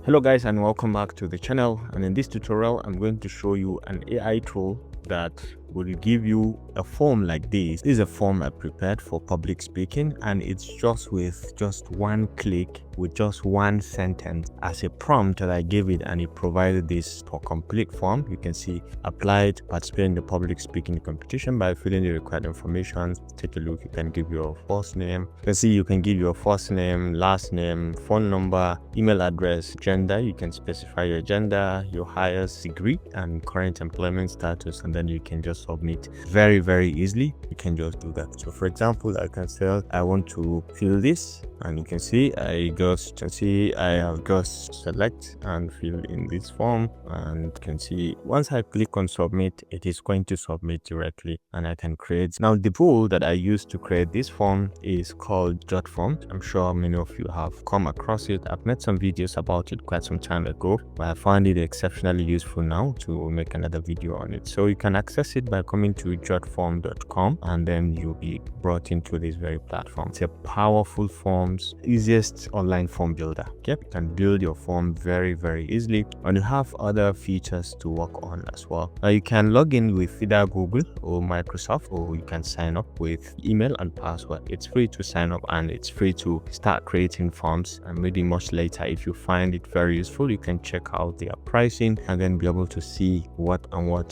Hello guys, and welcome back to the channel. And in this tutorial I'm going to show you an AI tool that will give you a form like this. This is a form I prepared for public speaking, and it's just with just one click with just one sentence as a prompt that I gave it, and it provided this for complete form. You can see applied, participate in the public speaking competition by filling the required information. Take a look. You can give your first name. You can see you can give your first name, last name, phone number, email address, gender. You can specify your gender, your highest degree, and current employment status, and then you can just submit very easily. You can just do that. So for example, I can say I want to fill this, and you can see I have just select and fill in this form, and you can see once I click on submit, it is going to submit directly, and I can create. Now the tool that I use to create this form is called Jotform. I'm sure many of you have come across it. I've made some videos about it quite some time ago, but I found it exceptionally useful now to make another video on it. So you can access it by coming to jotform.com, and then you'll be brought into this very platform. It's a powerful forms, easiest online form builder. Okay, you can build your form very easily, and you have other features to work on as well. Now you can log in with either Google or Microsoft, or you can sign up with email and password. It's free to sign up, and it's free to start creating forms. And maybe much later, if you find it very useful, you can check out their pricing and then be able to see what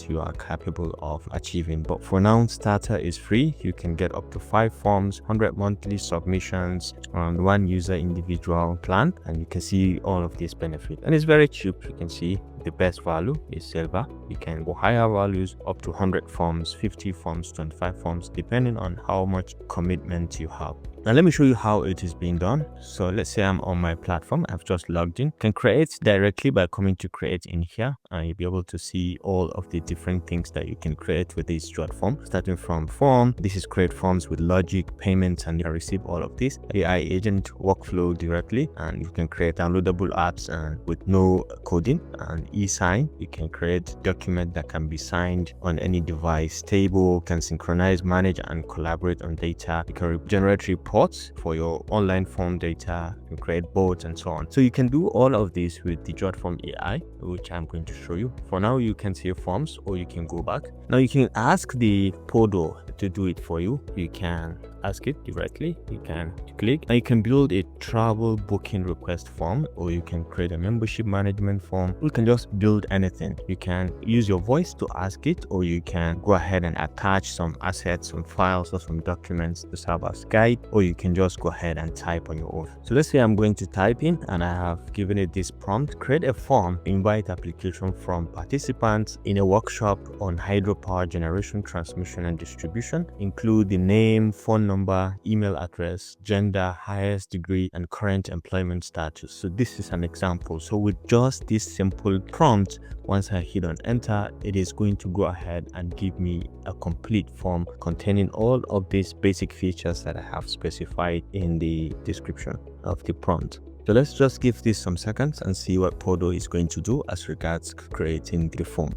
you are capable of achieving. But for now, starter is free. You can get up to 5 forms, 100 monthly submissions, and 1 user individual plan, and you can see all of these benefits, and it's very cheap. You can see the best value is silver. You can go higher values up to 100 forms, 50 forms, 25 forms, depending on how much commitment you have. Now let me show you how it is being done. So let's say I'm on my platform. I've just logged in. You can create directly by coming to create in here, and you'll be able to see all of the different things that you can create with this Jotform. Starting from form, this is create forms with logic, payments, and you can receive all of this AI agent workflow directly, and you can create downloadable apps and with no coding, and e-sign. You can create document that can be signed on any device. Table can synchronize, manage, and collaborate on data. You can generate reports for your online form data. You can create boards and so on. So you can do all of this with the Jotform AI, which I'm going to show you. For now, you can save forms, or you can go back. Now you can ask the Podo to do it for you. You can ask it directly. You can click, and you can build a travel booking request form, or you can create a membership management form. You can just build anything. You can use your voice to ask it, or you can go ahead and attach some assets, some files, or some documents to serve as guide, or you can just go ahead and type on your own. So let's say I'm going to type in, and I have given it this prompt: create a form, invite application from participants in a workshop on hydropower generation, transmission, and distribution. Include the name, phone number, email address, gender, highest degree, and current employment status. So this is an example. So with just this simple prompt, once I hit on enter, it is going to go ahead and give me a complete form containing all of these basic features that I have specified in the description of the prompt. So let's just give this some seconds and see what Podo is going to do as regards creating the form.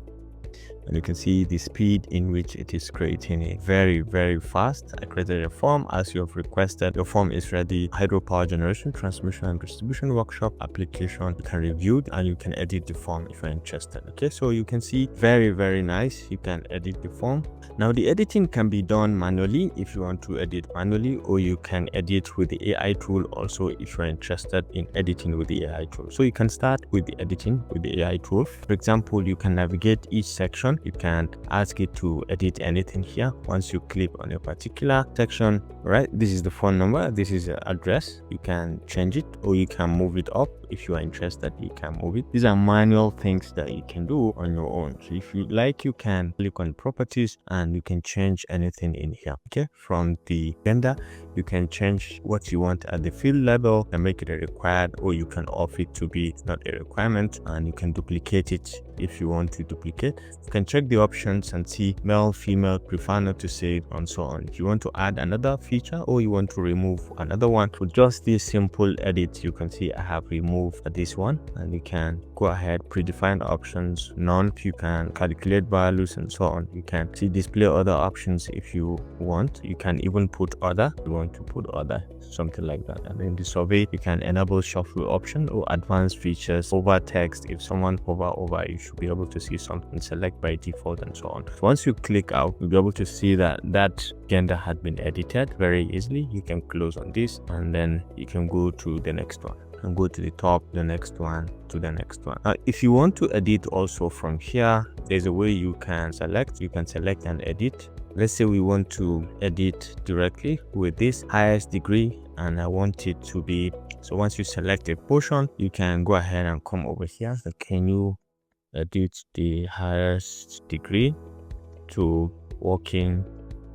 And you can see the speed in which it is creating it very fast. I created a form as you have requested. Your form is ready. Hydropower generation, transmission, and distribution workshop application. You can review it, and you can edit the form if you're interested. Okay, so you can see very nice. You can edit the form. Now the editing can be done manually if you want to edit manually, or you can edit with the AI tool also if you're interested in editing with the AI tool. So you can start with the editing with the AI tool. For example, you can navigate each section. You can ask it to edit anything here. Once you click on a particular section, right, this is the phone number, this is the address. You can change it, or you can move it up. If you are interested, you can move it. These are manual things that you can do on your own. So if you like, you can click on properties, and you can change anything in here. Okay, from the gender, you can change what you want at the field level and make it a required, or you can off it to be not a requirement, and you can duplicate it if you want to duplicate. You can check the options and see male, female, prefer not to save, and so on. If you want to add another feature, or you want to remove another one, with just this simple edit, you can see I have removed remove this one, and you can go ahead, predefined options, none, you can calculate values and so on. You can see display other options if you want. You can even put other, you want to put other, something like that. And in the survey, you can enable shuffle option or advanced features, over text. If someone hover over, you should be able to see something, select by default and so on. So once you click out, you'll be able to see that gender had been edited very easily. You can close on this, and then you can go to the next one and go to the top, the next one, to the next one. Now if you want to edit also from here, there's a way you can select and edit. Let's say we want to edit directly with this highest degree, and I want it to be, so once you select a portion, you can go ahead and come over here. So can you edit the highest degree to working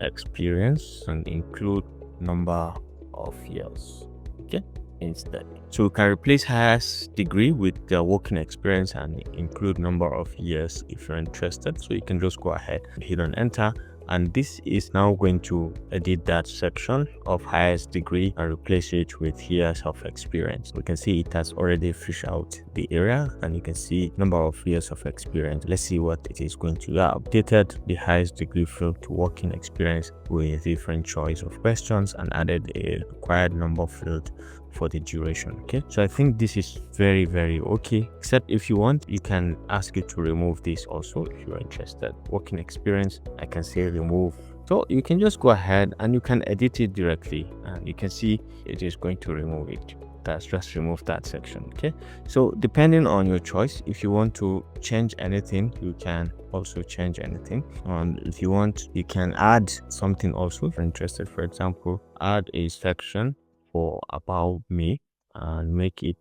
experience and include number of years, okay, instead. So we can replace highest degree with the working experience and include number of years if you're interested. So you can just go ahead and hit on enter, and this is now going to edit that section of highest degree and replace it with years of experience. We can see it has already fished out the area, and you can see number of years of experience. Let's see what it is going to have. Updated the highest degree field to working experience with different choice of questions, and added a required number field for the duration. Okay, so I think this is very okay, except if you want, you can ask it to remove this also if you're interested. Working experience, I can say remove. So you can just go ahead and you can edit it directly, and you can see it is going to remove it. That's just remove that section. Okay, so depending on your choice, if you want to change anything, you can also change anything. And if you want, you can add something also if you're interested. For example, add a section for about me and make it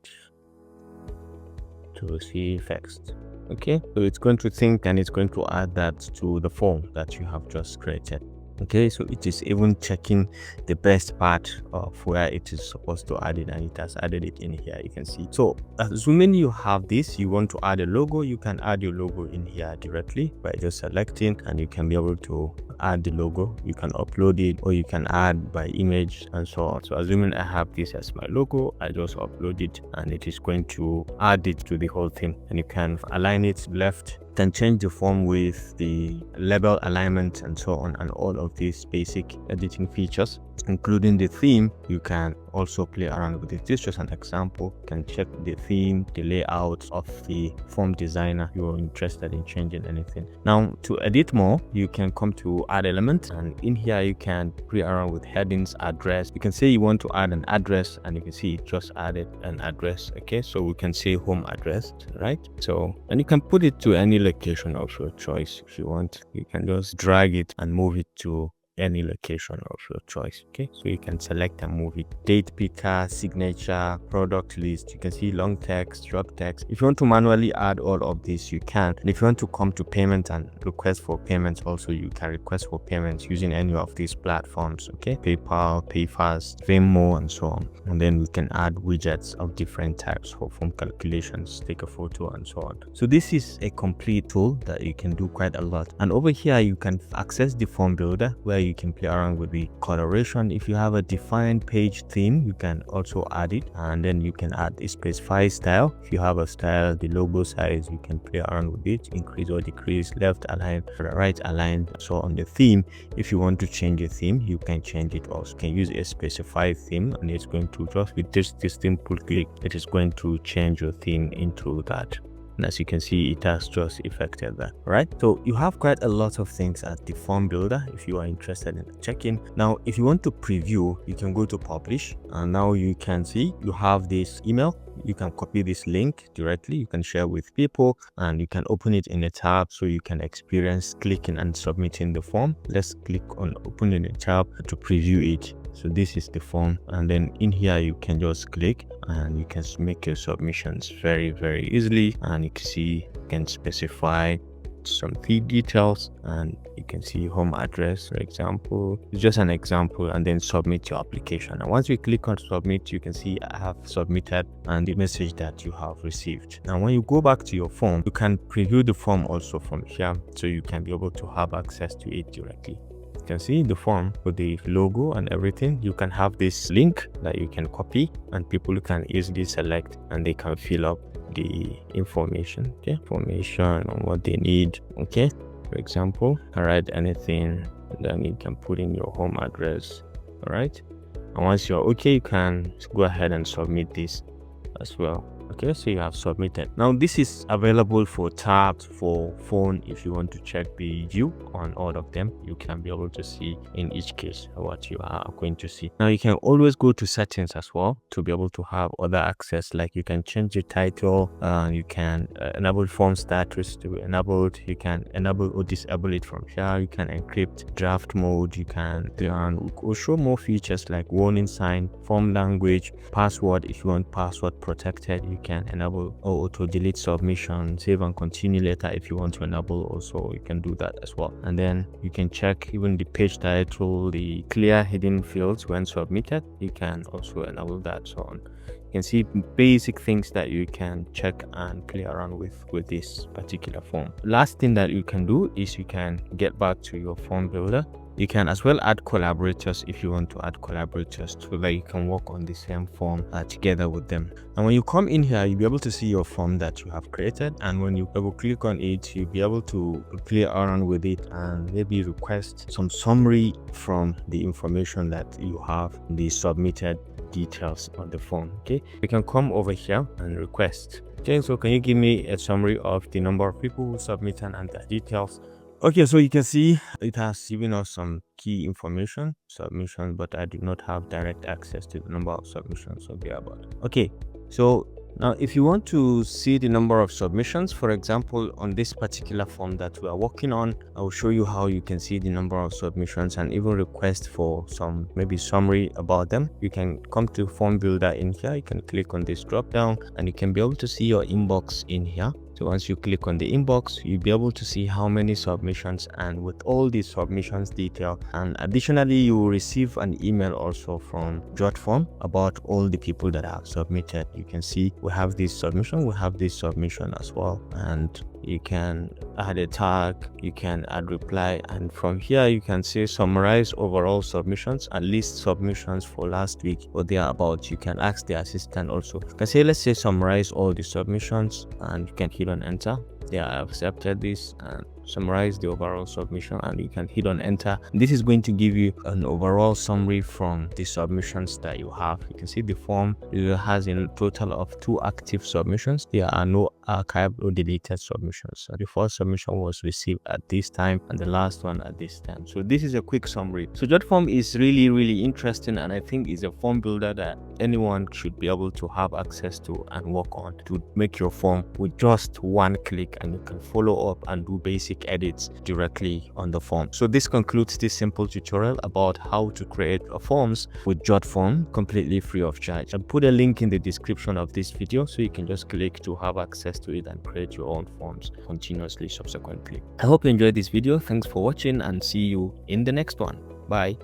to see text. Okay, so it's going to think and it's going to add that to the form that you have just created. Okay, so it is even checking the best part of where it is supposed to add it, and it has added it in here. You can see. So assuming you have this, you want to add a logo, you can add your logo in here directly by just selecting, and you can be able to add the logo. You can upload it, or you can add by image and so on. So assuming I have this as my logo, I just upload it, and it is going to add it to the whole thing. And you can align it left, can change the form with the label alignment and so on, and all of these basic editing features, including the theme. You can also play around with it. This is just an example. You can check the theme, the layout of the form designer. You're interested in changing anything. Now to edit more, you can come to add element, and in here you can play around with headings, address. You can say you want to add an address, and you can see it just added an address. Okay, so we can say home address, right? So, and you can put it to any location of your choice. If you want, you can just drag it and move it to any location of your choice. Okay, so you can select and move it. Date picker, signature, product list. You can see long text, short text. If you want to manually add all of this, you can. And if you want to come to payment and request for payments also, you can request for payments using any of these platforms. Okay, PayPal, PayFast, Venmo, and so on. And then we can add widgets of different types for form calculations, take a photo and so on. So this is a complete tool that you can do quite a lot. And over here you can access the form builder, where you can play around with the coloration. If you have a defined page theme, you can also add it, and then you can add a specified style. If you have a style, the logo size, you can play around with it, increase or decrease, left align, right align. So on the theme, if you want to change a theme, you can change it also. You can use a specified theme, and it's going to just with this simple click, it is going to change your theme into that. And as you can see, it has just affected that, right? So you have quite a lot of things at the form builder if you are interested in checking. Now, if you want to preview, you can go to publish, and now you can see you have this email. You can copy this link directly, you can share with people, and you can open it in a tab so you can experience clicking and submitting the form. Let's click on opening a tab to preview it. So this is the form, and then in here you can just click and you can make your submissions very easily. And you can see you can specify some fee details, and you can see home address, for example. It's just an example, and then submit your application. And once you click on submit, you can see I have submitted and the message that you have received. Now when you go back to your form, you can preview the form also from here, so you can be able to have access to it directly. can see the form with the logo and everything. You can have this link that you can copy and people can easily select and they can fill up the information, okay, information on what they need. Okay, for example, write anything, then you can put in your home address. All right, and once you're okay, you can go ahead and submit this as well. Okay, so you have submitted. Now this is available for tabs, for phone. If you want to check the view on all of them, you can be able to see in each case what you are going to see. Now you can always go to settings as well to be able to have other access, like you can change the title, you can enable form status to be enabled, you can enable or disable it from here, you can encrypt, draft mode, you can show more features like warning sign, form language, password. If you want password protected, you can enable or auto delete submission, save and continue later. If you want to enable also, you can do that as well. And then you can check even the page title, the clear hidden fields when submitted, you can also enable that. So on, you can see basic things that you can check and play around with this particular form. Last thing that you can do is you can get back to your form builder. You can as well add collaborators if you want to add collaborators so that you can work on the same form together with them. And when you come in here, you'll be able to see your form that you have created, and when you double click on it, you'll be able to play around with it and maybe request some summary from the information that you have, the submitted details on the form. Okay, we can come over here and request. Okay, so can you give me a summary of the number of people who submitted and the details? Okay, so you can see it has given us some key information, submission, but I do not have direct access to the number of submissions, so be about it. Okay, so now if you want to see the number of submissions, for example, on this particular form that we are working on, I will show you how you can see the number of submissions and even request for some maybe summary about them. You can come to form builder in here, you can click on this drop down and you can be able to see your inbox in here. So once you click on the inbox, you'll be able to see how many submissions and with all the submissions detail. And additionally, you will receive an email also from Jotform about all the people that have submitted. You can see we have this submission, we have this submission as well. And you can add a tag, you can add reply, and from here you can say summarize overall submissions and list submissions for last week or thereabout. You can ask the assistant also. You can say, let's say summarize all the submissions, and you can hit on enter. Yeah, I have accepted this, and summarize the overall submission, and you can hit on enter. This is going to give you an overall summary from the submissions that you have. You can see the form has a total of 2 active submissions. There are no archived or deleted submissions. So the first submission was received at this time and the last one at this time. So this is a quick summary. So Jotform is really interesting, and I think is a form builder that anyone should be able to have access to and work on to make your form with just one click, and you can follow up and do basic edits directly on the form. So this concludes this simple tutorial about how to create forms with Jotform completely free of charge. I'll put a link in the description of this video so you can just click to have access to it and create your own forms continuously subsequently. I hope you enjoyed this video. Thanks for watching and see you in the next one. Bye.